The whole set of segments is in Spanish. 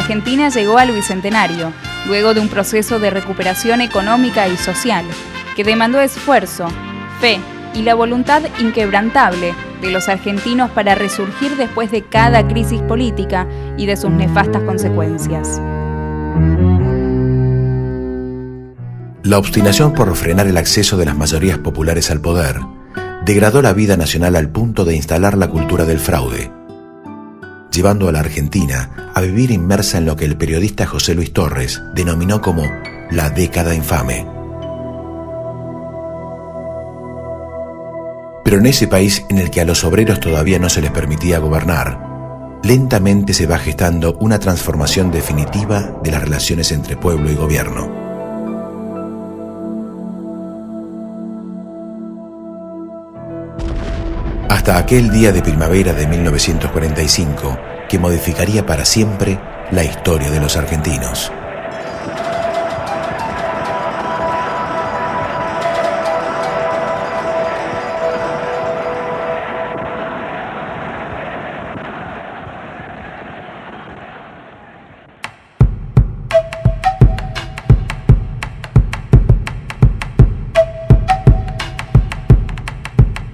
Argentina llegó al bicentenario, luego de un proceso de recuperación económica y social, que demandó esfuerzo, fe y la voluntad inquebrantable de los argentinos para resurgir después de cada crisis política y de sus nefastas consecuencias. La obstinación por frenar el acceso de las mayorías populares al poder degradó la vida nacional al punto de instalar la cultura del fraude, llevando a la Argentina a vivir inmersa en lo que el periodista José Luis Torres denominó como la década infame. Pero en ese país en el que a los obreros todavía no se les permitía gobernar, lentamente se va gestando una transformación definitiva de las relaciones entre pueblo y gobierno. Hasta aquel día de primavera de 1945, que modificaría para siempre la historia de los argentinos.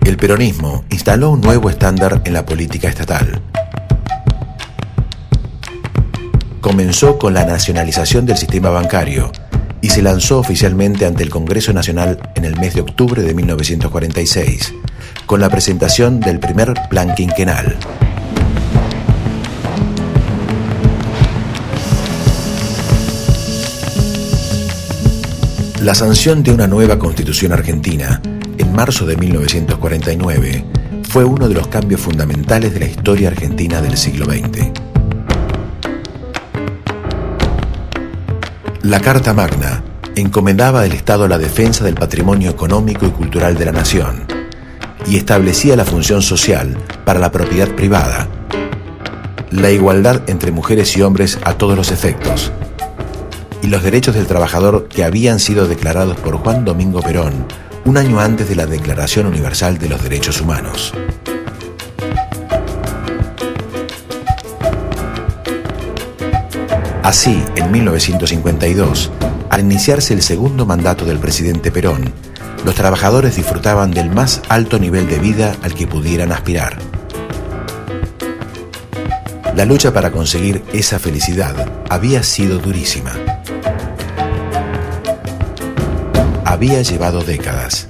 El peronismo instaló un nuevo estándar en la política estatal. Comenzó con la nacionalización del sistema bancario y se lanzó oficialmente ante el Congreso Nacional en el mes de octubre de 1946, con la presentación del primer plan quinquenal. La sanción de una nueva Constitución argentina en marzo de 1949 fue uno de los cambios fundamentales de la historia argentina del siglo XX. La Carta Magna encomendaba al Estado la defensa del patrimonio económico y cultural de la nación y establecía la función social para la propiedad privada, la igualdad entre mujeres y hombres a todos los efectos, y los derechos del trabajador que habían sido declarados por Juan Domingo Perón un año antes de la Declaración Universal de los Derechos Humanos. Así, en 1952, al iniciarse el segundo mandato del presidente Perón, los trabajadores disfrutaban del más alto nivel de vida al que pudieran aspirar. La lucha para conseguir esa felicidad había sido durísima. Había llevado décadas.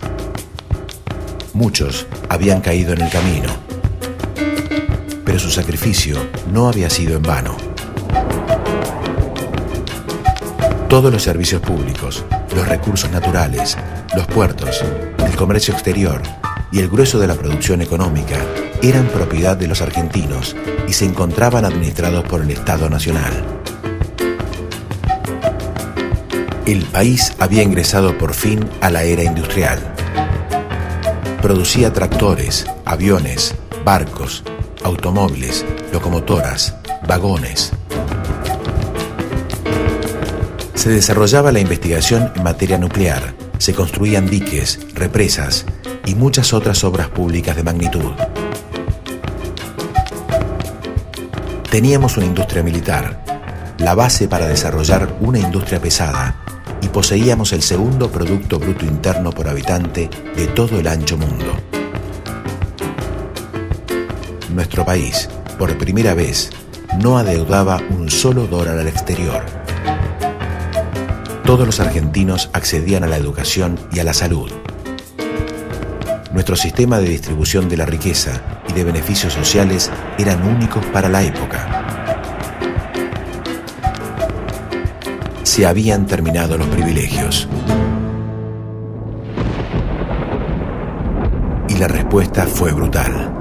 Muchos habían caído en el camino, pero su sacrificio no había sido en vano. Todos los servicios públicos, los recursos naturales, los puertos, el comercio exterior y el grueso de la producción económica eran propiedad de los argentinos y se encontraban administrados por el Estado Nacional. El país había ingresado por fin a la era industrial. Producía tractores, aviones, barcos, automóviles, locomotoras, vagones. Se desarrollaba la investigación en materia nuclear, se construían diques, represas y muchas otras obras públicas de magnitud. Teníamos una industria militar, la base para desarrollar una industria pesada, y poseíamos el segundo Producto Bruto Interno por habitante de todo el ancho mundo. Nuestro país, por primera vez, no adeudaba un solo dólar al exterior. Todos los argentinos accedían a la educación y a la salud. Nuestro sistema de distribución de la riqueza y de beneficios sociales eran únicos para la época. Se habían terminado los privilegios. Y la respuesta fue brutal.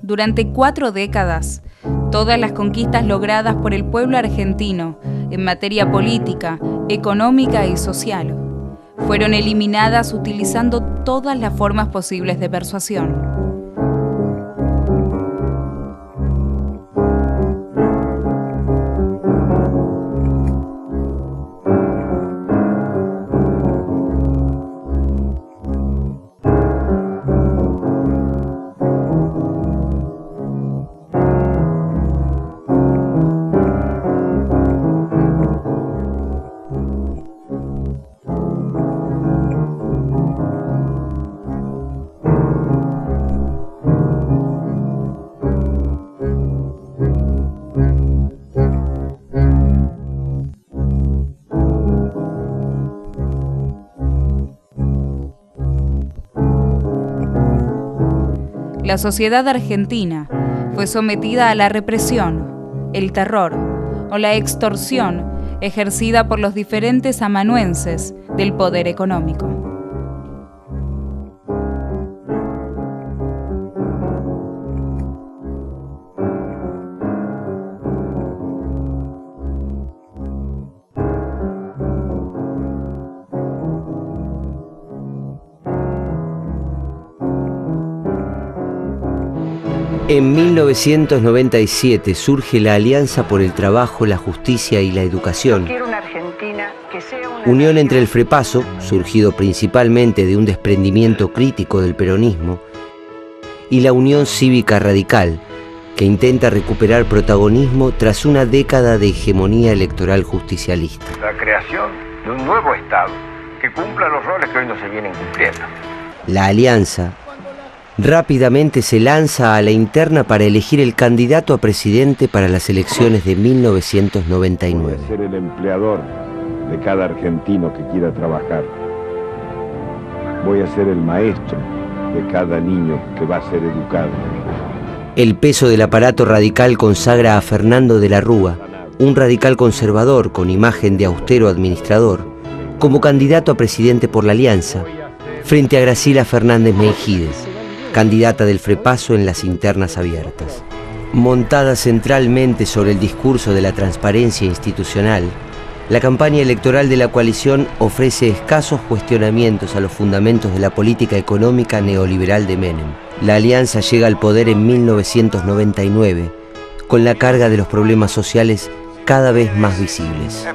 Durante 4 décadas, todas las conquistas logradas por el pueblo argentino en materia política, económica y social fueron eliminadas utilizando todas las formas posibles de persuasión. la sociedad argentina fue sometida a la represión, el terror o la extorsión ejercida por los diferentes amanuenses del poder económico. En 1997 surge la Alianza por el Trabajo, la Justicia y la Educación, unión entre el FREPASO, surgido principalmente de un desprendimiento crítico del peronismo, y la Unión Cívica Radical, que intenta recuperar protagonismo tras una década de hegemonía electoral justicialista. La creación de un nuevo Estado que cumpla los roles que hoy no se vienen cumpliendo. La Alianza rápidamente se lanza a la interna para elegir el candidato a presidente para las elecciones de 1999. Voy a ser el empleador de cada argentino que quiera trabajar. Voy a ser el maestro de cada niño que va a ser educado. El peso del aparato radical consagra a Fernando de la Rúa, un radical conservador con imagen de austero administrador, como candidato a presidente por la Alianza, frente a Graciela Fernández Mejídez, candidata del FREPASO en las internas abiertas. Montada centralmente sobre el discurso de la transparencia institucional, la campaña electoral de la coalición ofrece escasos cuestionamientos a los fundamentos de la política económica neoliberal de Menem. La Alianza llega al poder en 1999, con la carga de los problemas sociales cada vez más visibles.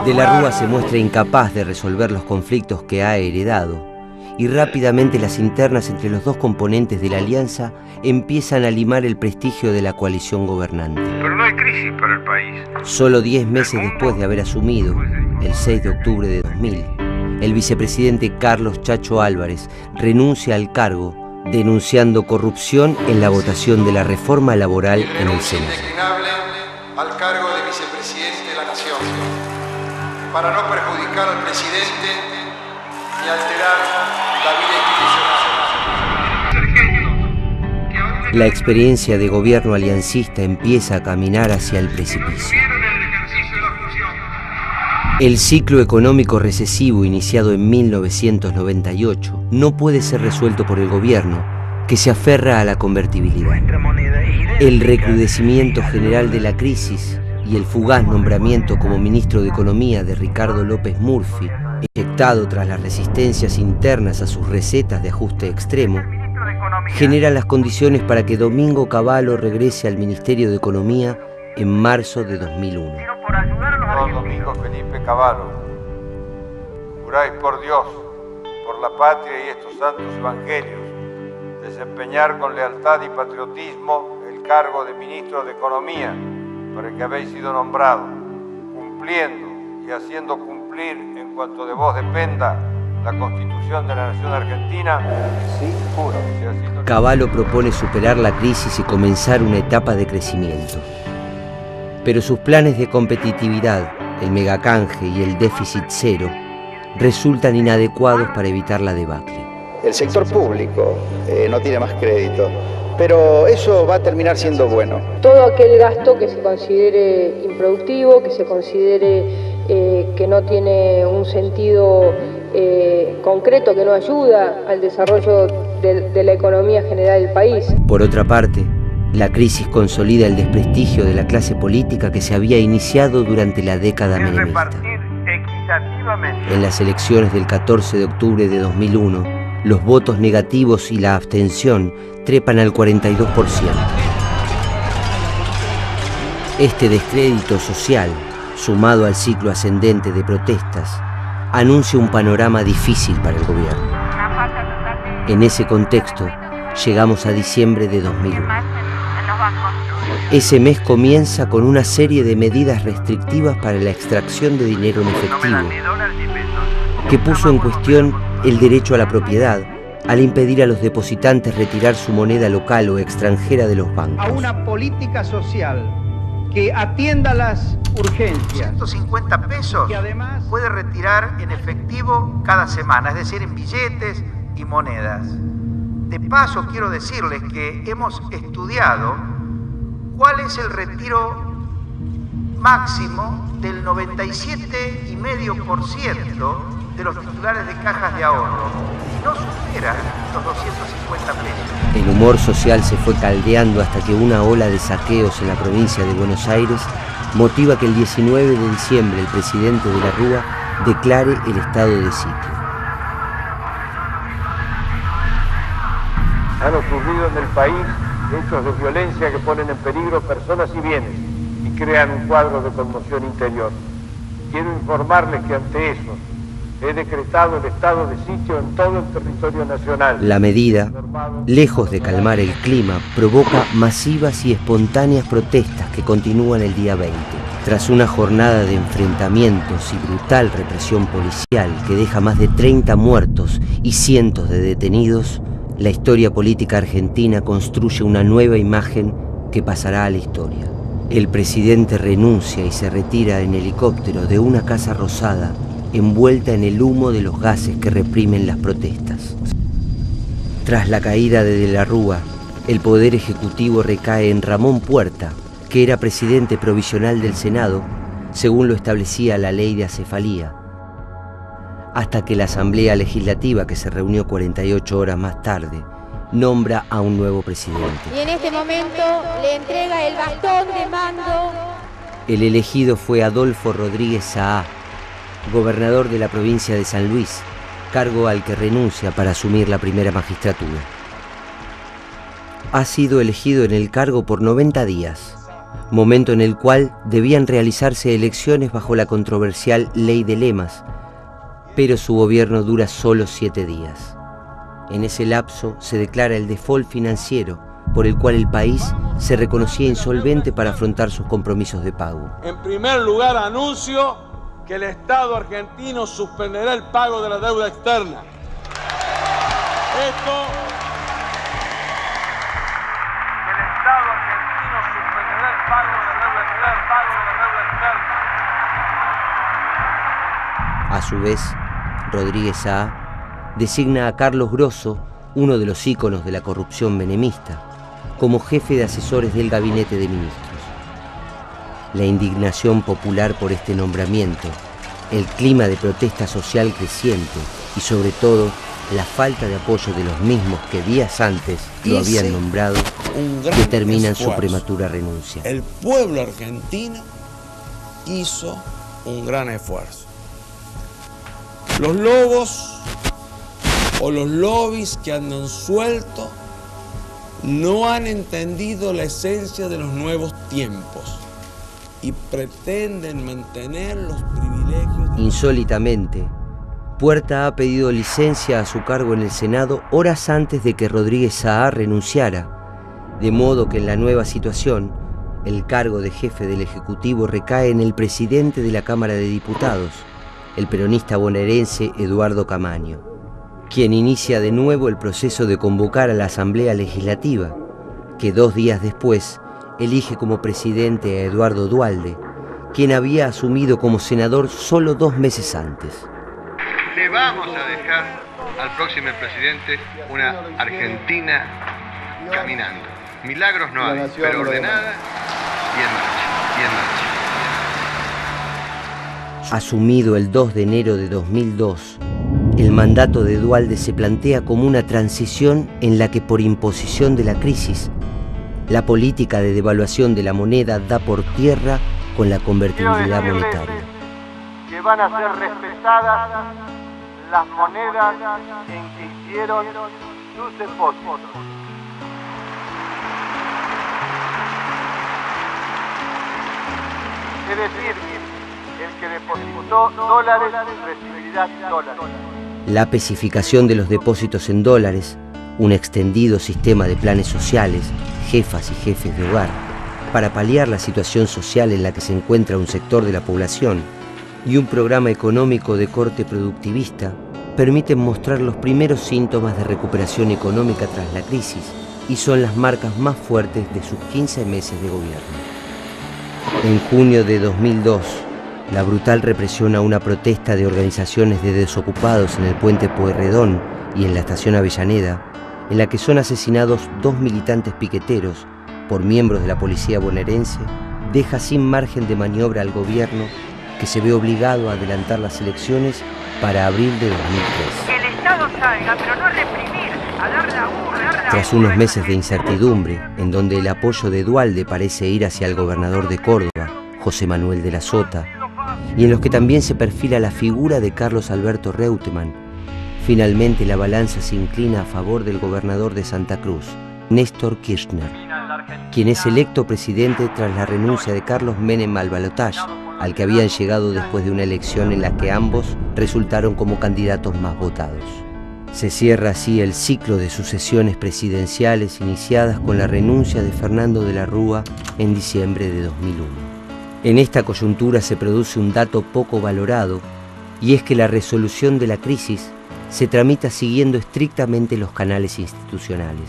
De la Rúa se muestra incapaz de resolver los conflictos que ha heredado, y rápidamente las internas entre los dos componentes de la alianza empiezan a limar el prestigio de la coalición gobernante. Pero no hay crisis para el país. Solo 10 meses después de haber asumido, el 6 de octubre de 2000, el vicepresidente Carlos Chacho Álvarez renuncia al cargo, denunciando corrupción en la votación de la reforma laboral en el Senado. Al cargo de vicepresidente de la Nación, para no perjudicar al presidente ni alterar la vida institucional. La experiencia de gobierno aliancista empieza a caminar hacia el precipicio. El ciclo económico recesivo iniciado en 1998 no puede ser resuelto por el gobierno, que se aferra a la convertibilidad. El recrudecimiento general de la crisis y el fugaz nombramiento como ministro de Economía de Ricardo López Murphy, eyectado tras las resistencias internas a sus recetas de ajuste extremo, generan las condiciones para que Domingo Cavallo regrese al Ministerio de Economía en marzo de 2001. Yo, Domingo Felipe Cavallo, juráis por Dios, por la patria y estos santos evangelios, desempeñar con lealtad y patriotismo el cargo de ministro de Economía para el que habéis sido nombrado, cumpliendo y haciendo cumplir en cuanto de vos dependa la Constitución de la Nación Argentina. Sí, juro. Cavallo propone superar la crisis y comenzar una etapa de crecimiento. Pero sus planes de competitividad, el megacanje y el déficit cero resultan inadecuados para evitar la debacle. El sector público no tiene más crédito, pero eso va a terminar siendo bueno. Todo aquel gasto que se considere improductivo, que se considere que no tiene un sentido concreto, que no ayuda al desarrollo de la economía general del país. Por otra parte, la crisis consolida el desprestigio de la clase política que se había iniciado durante la década menemista. En las elecciones del 14 de octubre de 2001, los votos negativos y la abstención trepan al 42%. Este descrédito social, sumado al ciclo ascendente de protestas, anuncia un panorama difícil para el gobierno. En ese contexto, llegamos a diciembre de 2001. Ese mes comienza con una serie de medidas restrictivas para la extracción de dinero en efectivo, que puso en cuestión el derecho a la propiedad, al impedir a los depositantes retirar su moneda local o extranjera de los bancos. A una política social que atienda las urgencias. 150 pesos que además puede retirar en efectivo cada semana, es decir, en billetes y monedas. De paso, quiero decirles que hemos estudiado cuál es el retiro máximo del 97,5% de los titulares de cajas de ahorro y no supera los 250 pesos. El humor social se fue caldeando hasta que una ola de saqueos en la provincia de Buenos Aires motiva que el 19 de diciembre el presidente de la Rúa declare el estado de sitio. Han ocurrido en el país hechos de violencia que ponen en peligro personas y bienes y crean un cuadro de conmoción interior. Quiero informarles que ante eso he decretado el estado de sitio en todo el territorio nacional. La medida, lejos de calmar el clima, provoca masivas y espontáneas protestas que continúan el día 20. Tras una jornada de enfrentamientos y brutal represión policial que deja más de 30 muertos y cientos de detenidos, la historia política argentina construye una nueva imagen que pasará a la historia. El presidente renuncia y se retira en helicóptero de una casa rosada envuelta en el humo de los gases que reprimen las protestas. Tras la caída de la Rúa, el poder ejecutivo recae en Ramón Puerta, que era presidente provisional del Senado, según lo establecía la ley de acefalía, hasta que la Asamblea Legislativa, que se reunió 48 horas más tarde, nombra a un nuevo presidente. Y en este momento le entrega el bastón de mando. El elegido fue Adolfo Rodríguez Saá, gobernador de la provincia de San Luis, cargo al que renuncia para asumir la primera magistratura. Ha sido elegido en el cargo por 90 días, momento en el cual debían realizarse elecciones bajo la controversial Ley de Lemas, pero su gobierno dura solo 7 días. En ese lapso se declara el default financiero, por el cual el país se reconocía insolvente para afrontar sus compromisos de pago. En primer lugar, anuncio que el Estado argentino suspenderá el pago de la deuda externa. Esto... El Estado argentino suspenderá el pago de la deuda externa. A su vez, Rodríguez Saá designa a Carlos Grosso, uno de los íconos de la corrupción menemista, como jefe de asesores del gabinete de ministros. La indignación popular por este nombramiento, el clima de protesta social creciente y sobre todo la falta de apoyo de los mismos que días antes lo habían nombrado, determinan su prematura renuncia. El pueblo argentino hizo un gran esfuerzo. Los lobos o los lobbies que andan sueltos no han entendido la esencia de los nuevos tiempos y pretenden mantener los privilegios. Insólitamente, Puerta ha pedido licencia a su cargo en el Senado horas antes de que Rodríguez Saá renunciara, de modo que en la nueva situación, el cargo de jefe del Ejecutivo recae en el presidente de la Cámara de Diputados, el peronista bonaerense Eduardo Camaño, quien inicia de nuevo el proceso de convocar a la Asamblea Legislativa, que 2 días después elige como presidente a Eduardo Duhalde, quien había asumido como senador solo 2 meses antes. Le vamos a dejar al próximo presidente una Argentina caminando. Milagros no hay, pero ordenada y en marcha. Asumido el 2 de enero de 2002, el mandato de Duhalde se plantea como una transición en la que, por imposición de la crisis, la política de devaluación de la moneda da por tierra con la convertibilidad monetaria. Que van a ser respetadas las monedas en que hicieron sus depósitos. Es decir, el que depositó dólares recibirá dólares. La especificación de los depósitos en dólares, un extendido sistema de planes sociales, jefas y jefes de hogar, para paliar la situación social en la que se encuentra un sector de la población, y un programa económico de corte productivista, permiten mostrar los primeros síntomas de recuperación económica tras la crisis y son las marcas más fuertes de sus 15 meses de gobierno. En junio de 2002, la brutal represión a una protesta de organizaciones de desocupados en el puente Pueyrredón y en la estación Avellaneda en la que son asesinados 2 militantes piqueteros por miembros de la policía bonaerense, deja sin margen de maniobra al gobierno, que se ve obligado a adelantar las elecciones para abril de 2003. Que el Estado salga, pero no reprimir, a dar la urna. Tras unos meses de incertidumbre, en donde el apoyo de Duhalde parece ir hacia el gobernador de Córdoba, José Manuel de la Sota, y en los que también se perfila la figura de Carlos Alberto Reutemann, finalmente la balanza se inclina a favor del gobernador de Santa Cruz, Néstor Kirchner, quien es electo presidente tras la renuncia de Carlos Menem al balotaje, al que habían llegado después de una elección en la que ambos resultaron como candidatos más votados. Se cierra así el ciclo de sucesiones presidenciales iniciadas con la renuncia de Fernando de la Rúa en diciembre de 2001. En esta coyuntura se produce un dato poco valorado, y es que la resolución de la crisis se tramita siguiendo estrictamente los canales institucionales.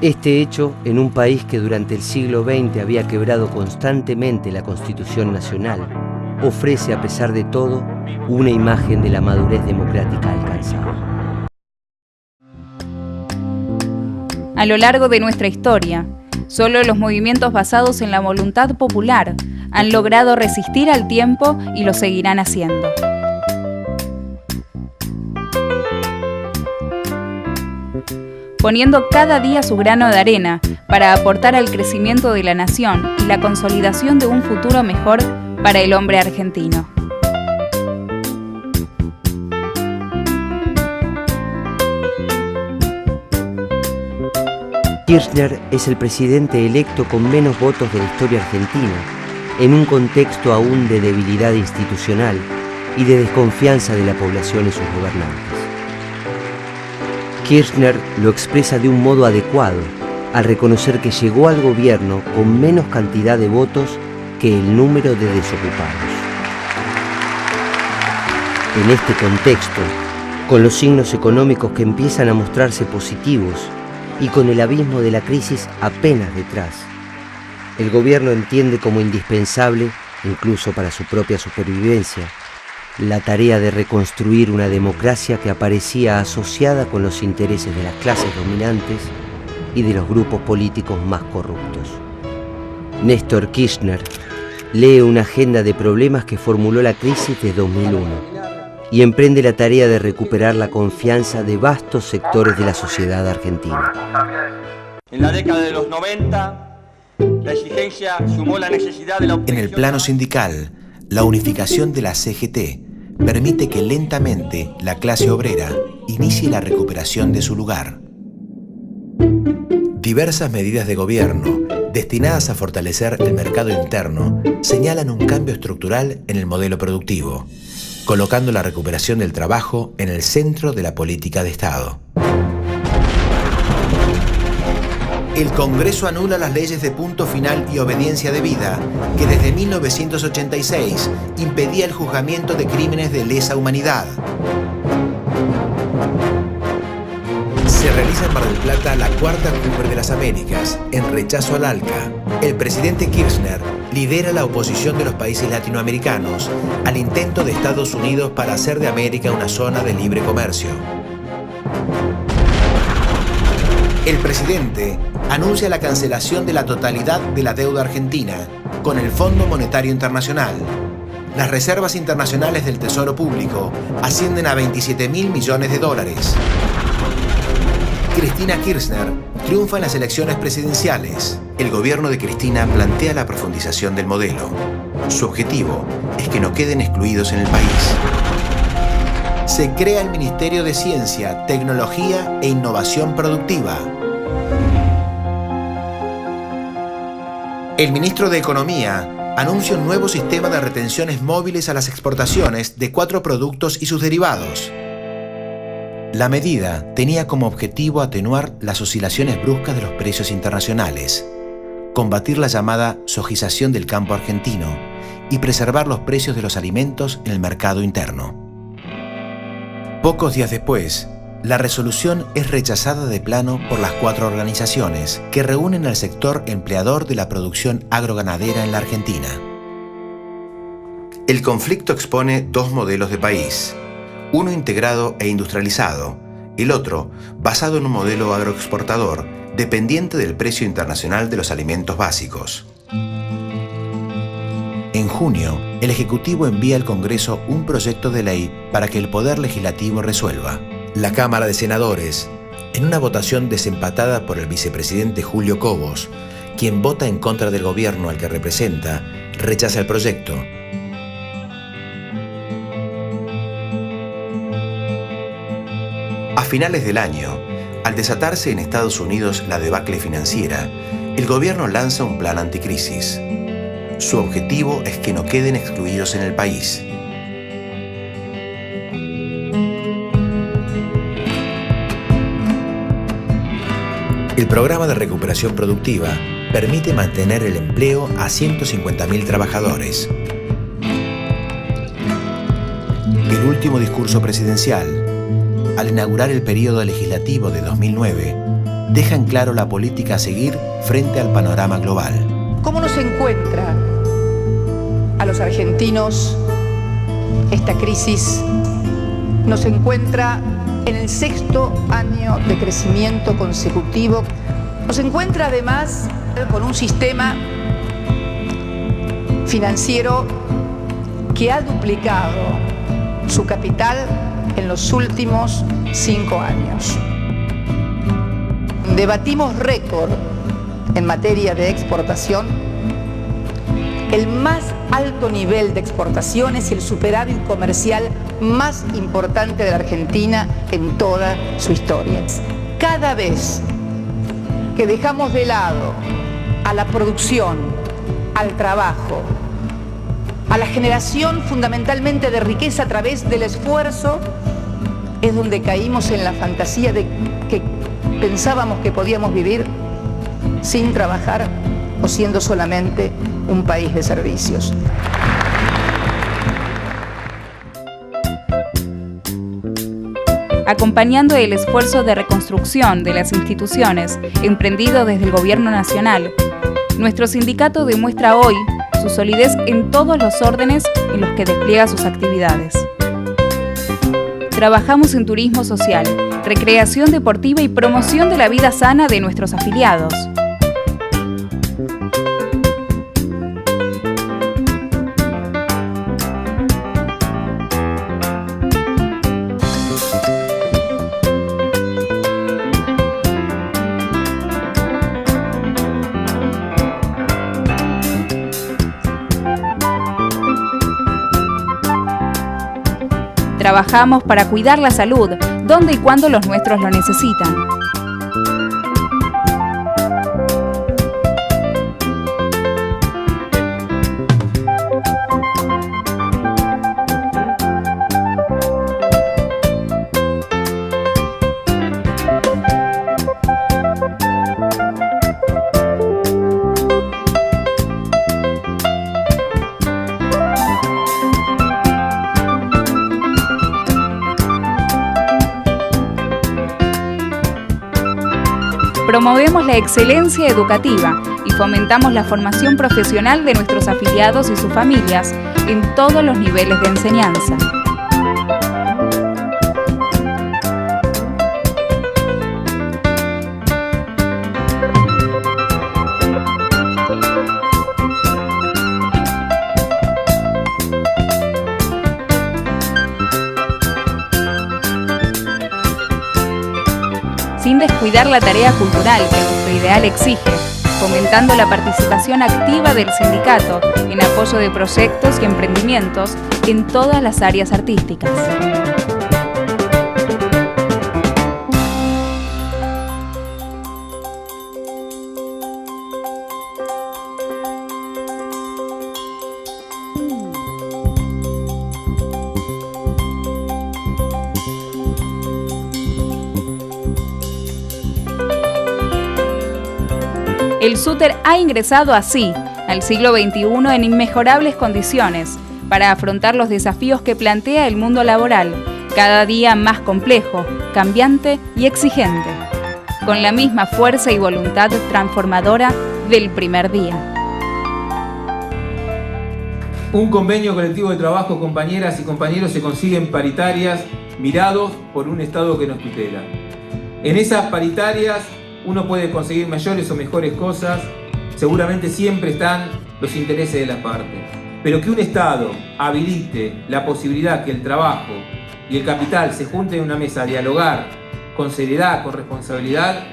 Este hecho, en un país que durante el siglo XX había quebrado constantemente la Constitución Nacional, ofrece a pesar de todo una imagen de la madurez democrática alcanzada. A lo largo de nuestra historia, solo los movimientos basados en la voluntad popular han logrado resistir al tiempo y lo seguirán haciendo. Poniendo cada día su grano de arena para aportar al crecimiento de la nación y la consolidación de un futuro mejor para el hombre argentino. Kirchner es el presidente electo con menos votos de la historia argentina, en un contexto aún de debilidad institucional y de desconfianza de la población y sus gobernantes. Kirchner lo expresa de un modo adecuado al reconocer que llegó al gobierno con menos cantidad de votos que el número de desocupados. En este contexto, con los signos económicos que empiezan a mostrarse positivos y con el abismo de la crisis apenas detrás, el gobierno entiende como indispensable, incluso para su propia supervivencia, la tarea de reconstruir una democracia que aparecía asociada con los intereses de las clases dominantes y de los grupos políticos más corruptos. Néstor Kirchner lee una agenda de problemas que formuló la crisis de 2001 y emprende la tarea de recuperar la confianza de vastos sectores de la sociedad argentina. En la década de los 90, la exigencia sumó la necesidad de la obtención... En el plano sindical, la unificación de la CGT permite que lentamente la clase obrera inicie la recuperación de su lugar. Diversas medidas de gobierno destinadas a fortalecer el mercado interno señalan un cambio estructural en el modelo productivo, colocando la recuperación del trabajo en el centro de la política de Estado. El Congreso anula las leyes de punto final y obediencia debida, que desde 1986 impedía el juzgamiento de crímenes de lesa humanidad. Se realiza en Mar del Plata la cuarta cumbre de las Américas, en rechazo al ALCA. El presidente Kirchner lidera la oposición de los países latinoamericanos al intento de Estados Unidos para hacer de América una zona de libre comercio. El presidente anuncia la cancelación de la totalidad de la deuda argentina con el Fondo Monetario Internacional. Las reservas internacionales del Tesoro Público ascienden a 27.000 millones de dólares. Cristina Kirchner triunfa en las elecciones presidenciales. El gobierno de Cristina plantea la profundización del modelo. Su objetivo es que no queden excluidos en el país. Se crea el Ministerio de Ciencia, Tecnología e Innovación Productiva. El ministro de Economía anuncia un nuevo sistema de retenciones móviles a las exportaciones de 4 productos y sus derivados. La medida tenía como objetivo atenuar las oscilaciones bruscas de los precios internacionales, combatir la llamada sojización del campo argentino y preservar los precios de los alimentos en el mercado interno. Pocos días después, la resolución es rechazada de plano por las 4 organizaciones que reúnen al sector empleador de la producción agroganadera en la Argentina. El conflicto expone 2 modelos de país, uno integrado e industrializado, El otro, basado en un modelo agroexportador, dependiente del precio internacional de los alimentos básicos. En junio, el Ejecutivo envía al Congreso un proyecto de ley para que el Poder Legislativo resuelva. La Cámara de Senadores, en una votación desempatada por el vicepresidente Julio Cobos, quien vota en contra del gobierno al que representa, rechaza el proyecto. A finales del año, al desatarse en Estados Unidos la debacle financiera, el gobierno lanza un plan anticrisis. Su objetivo es que no queden excluidos en el país. El programa de recuperación productiva permite mantener el empleo a 150.000 trabajadores. El último discurso presidencial, al inaugurar el periodo legislativo de 2009, deja en claro la política a seguir frente al panorama global. ¿Cómo nos encuentra a los argentinos esta crisis? Nos encuentra en el 6º año de crecimiento consecutivo. Nos encuentra además con un sistema financiero que ha duplicado su capital en los últimos 5 años. Debatimos récord en materia de exportación, el más alto nivel de exportaciones y el superávit comercial más importante de la Argentina en toda su historia. Cada vez que dejamos de lado a la producción, al trabajo, a la generación fundamentalmente de riqueza a través del esfuerzo, es donde caímos en la fantasía de que pensábamos que podíamos vivir sin trabajar o siendo solamente un país de servicios. Acompañando el esfuerzo de reconstrucción de las instituciones emprendido desde el Gobierno Nacional, nuestro sindicato demuestra hoy su solidez en todos los órdenes en los que despliega sus actividades. Trabajamos en turismo social, recreación deportiva y promoción de la vida sana de nuestros afiliados. Trabajamos para cuidar la salud, donde y cuando los nuestros lo necesitan. Promovemos la excelencia educativa y fomentamos la formación profesional de nuestros afiliados y sus familias en todos los niveles de enseñanza. Sin descuidar la tarea cultural que nuestro ideal exige, fomentando la participación activa del sindicato en apoyo de proyectos y emprendimientos en todas las áreas artísticas. El SUTER ha ingresado así al siglo XXI en inmejorables condiciones para afrontar los desafíos que plantea el mundo laboral, cada día más complejo, cambiante y exigente, con la misma fuerza y voluntad transformadora del primer día. Un convenio colectivo de trabajo, compañeras y compañeros, se consigue en paritarias mirados por un Estado que nos tutela. En esas paritarias uno puede conseguir mayores o mejores cosas, seguramente siempre están los intereses de las partes. Pero que un Estado habilite la posibilidad que el trabajo y el capital se junten en una mesa a dialogar con seriedad, con responsabilidad,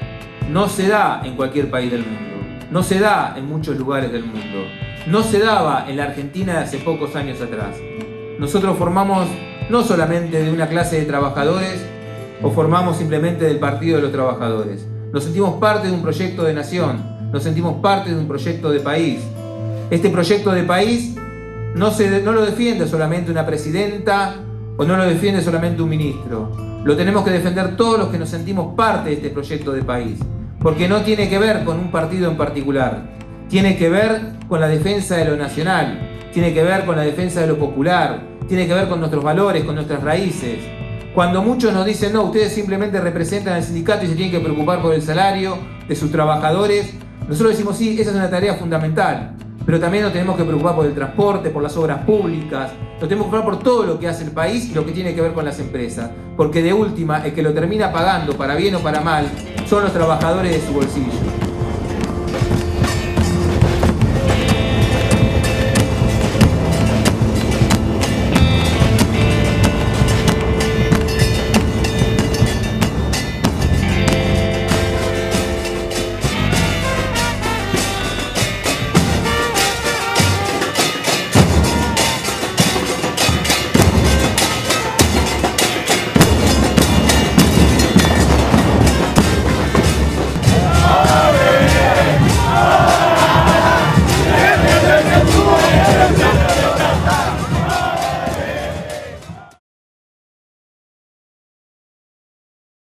no se da en cualquier país del mundo, no se da en muchos lugares del mundo, no se daba en la Argentina de hace pocos años atrás. Nosotros formamos no solamente de una clase de trabajadores o formamos simplemente del Partido de los Trabajadores. Nos sentimos parte de un proyecto de nación, nos sentimos parte de un proyecto de país. Este proyecto de país no lo defiende solamente una presidenta o no lo defiende solamente un ministro. Lo tenemos que defender todos los que nos sentimos parte de este proyecto de país, porque no tiene que ver con un partido en particular, tiene que ver con la defensa de lo nacional, tiene que ver con la defensa de lo popular, tiene que ver con nuestros valores, con nuestras raíces. Cuando muchos nos dicen, no, ustedes simplemente representan al sindicato y se tienen que preocupar por el salario de sus trabajadores, nosotros decimos, sí, esa es una tarea fundamental, pero también nos tenemos que preocupar por el transporte, por las obras públicas, nos tenemos que preocupar por todo lo que hace el país y lo que tiene que ver con las empresas, porque de última, el que lo termina pagando, para bien o para mal, son los trabajadores de su bolsillo.